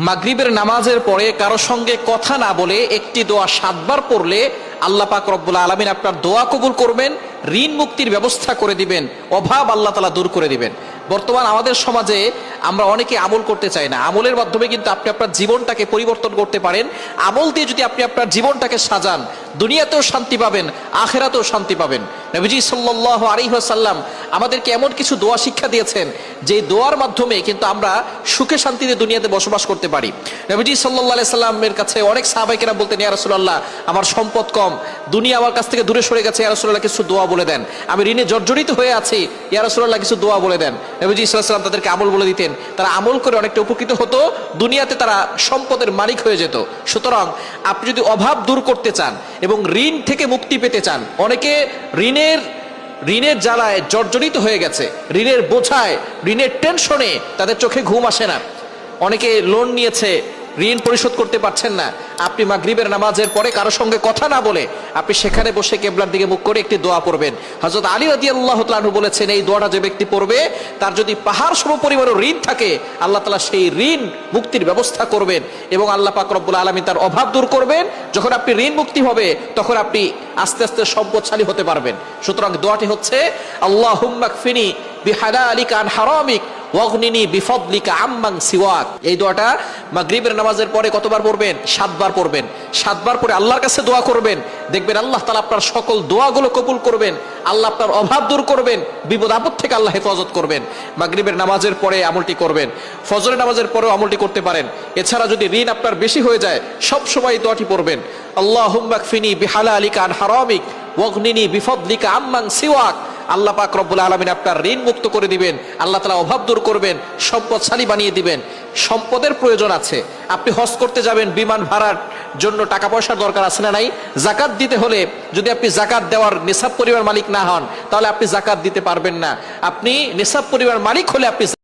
মাগরিবের নামাজের পরে কারো সঙ্গে কথা না বলে একটি দোয়া 7 বার পড়লে আল্লাহ পাক রব্বুল আলামিন আপনার দোয়া কবুল করবেন, ঋণ মুক্তির ব্যবস্থা করে দিবেন, অভাব আল্লাহ তাআলা দূর করে দিবেন। বর্তমান আমাদের সমাজে আমরা অনেকে আমল করতে চাই না। আমলের মাধ্যমে কিন্তু আপনি আপনার জীবনটাকে পরিবর্তন করতে পারেন। আমল দিয়ে যদি আপনি আপনার জীবনটাকে সাজান, দুনিয়াতেও শান্তি পাবেন, আখিরাতেও শান্তি পাবেন। নবীজি সাল্লাল্লাহু আলাইহি ওয়াসাল্লাম আমাদেরকে এমন কিছু দোয়া শিক্ষা দিয়েছেন যে দোয়ার মাধ্যমে কিন্তু আমরা সুখে শান্তিতে দুনিয়াতে বসবাস করতে পারি। নবীজি সাল্লাল্লাহু আলাইহি সাল্লামের কাছে অনেক সাহাবায়ে কেরাম বলতেন, ইয়া রাসূলুল্লাহ, আমার সম্পদ কম, দুনিয়া আমার কাছ থেকে দূরে সরে গেছে, ইয়া রাসূলুল্লাহ কিছু দোয়া বলে দেন। আমি ঋণে জর্জরিত হয়ে আছি, ইয়া রাসূলুল্লাহ কিছু দোয়া বলে দেন। নবীজি সাল্লাল্লাহু আলাইহি সাল্লাম তাদেরকে আমল বলে দিতেন। তারা আমল করে অনেকটা উপকৃত হতো, দুনিয়াতে তারা সম্পদের মালিক হয়ে যেত। সুতরাং আপনি যদি অভাব দূর করতে চান এবং ঋণ থেকে মুক্তি পেতে চান, অনেকে ঋণের জ্বালায় জর্জরিত হয়ে গেছে, ঋণের বোঝায়, ঋণের টেনশনে তাদের চোখে ঘুম আসে না। অনেকে লোন নিয়েছে, ঋণ পরিশোধ করতে পারছেন না। আপনি মাগরিবের নামাজের পরে কারো সঙ্গে কথা না বলে আপনি সেখানে বসে কিবলার দিকে মুখ করে একটি দোয়া পড়বেন। হযরত আলী রাদিয়াল্লাহু তাআলা আনহু বলেছেন, এই দোয়াটা যে ব্যক্তি পড়বে তার যদি পাহাড় সম পরিমাণ ঋণ থাকে, আল্লাহ তাআলা সেই ঋণ মুক্তির ব্যবস্থা করবেন এবং আল্লাহ পাক রব্বুল আলামিন তার অভাব দূর করবেন। যখন আপনি ঋণ মুক্তি হবে তখন আপনি আস্তে আস্তে সম্পদশালী হতে পারবেন। সুতরাং দোয়াটি হচ্ছে, আল্লাহুম্মা কফিনি বিহালালিকা আন হারামিক ওয়াগনিনি বিফদলিকা আম্মান সিওয়াক। এই দোয়াটা মাগরিবের নামাজের পরে কতবার পড়বেন? 7 বার পড়বেন। 7 বার পরে আল্লাহর কাছে দোয়া করবেন, দেখবেন আল্লাহ তাআলা আপনার সকল দোয়াগুলো কবুল করবেন, আল্লাহ আপনার অভাব দূর করবেন, বিপদ আপদ থেকে আল্লাহ হেফাজত করবেন। মাগরিবের নামাজের পরে আমলটি করবেন, ফজরের নামাজের পরেও আমলটি করতে পারেন। এছাড়া যদি ঋণ আপনার বেশি হয়ে যায়, সব সময় দোয়াটি পড়বেন, আল্লাহুম্মা কফিনি বিহালালিকা আন হারামিক ওয়াগনিনি বিফদলিকা আম্মান সিওয়াক। আল্লাহ পাক রব্বুল আলামিন আপনার ঋণ মুক্ত করে দিবেন, আল্লাহ তাআলা অভাব দূর করবেন, সম্পদশালী বানিয়ে দিবেন। সম্পদের প্রয়োজন আছে, আপনি হজ করতে যাবেন, বিমান ভাড়ার জন্য টাকা পয়সার দরকার আছে না নাই? যাকাত দিতে হলে যদি আপনি যাকাত দেওয়ার নিসাব পরিমাণ মালিক না হন, তাহলে আপনি যাকাত দিতে পারবেন না। আপনি নিসাব পরিমাণ মালিক হলে আপনি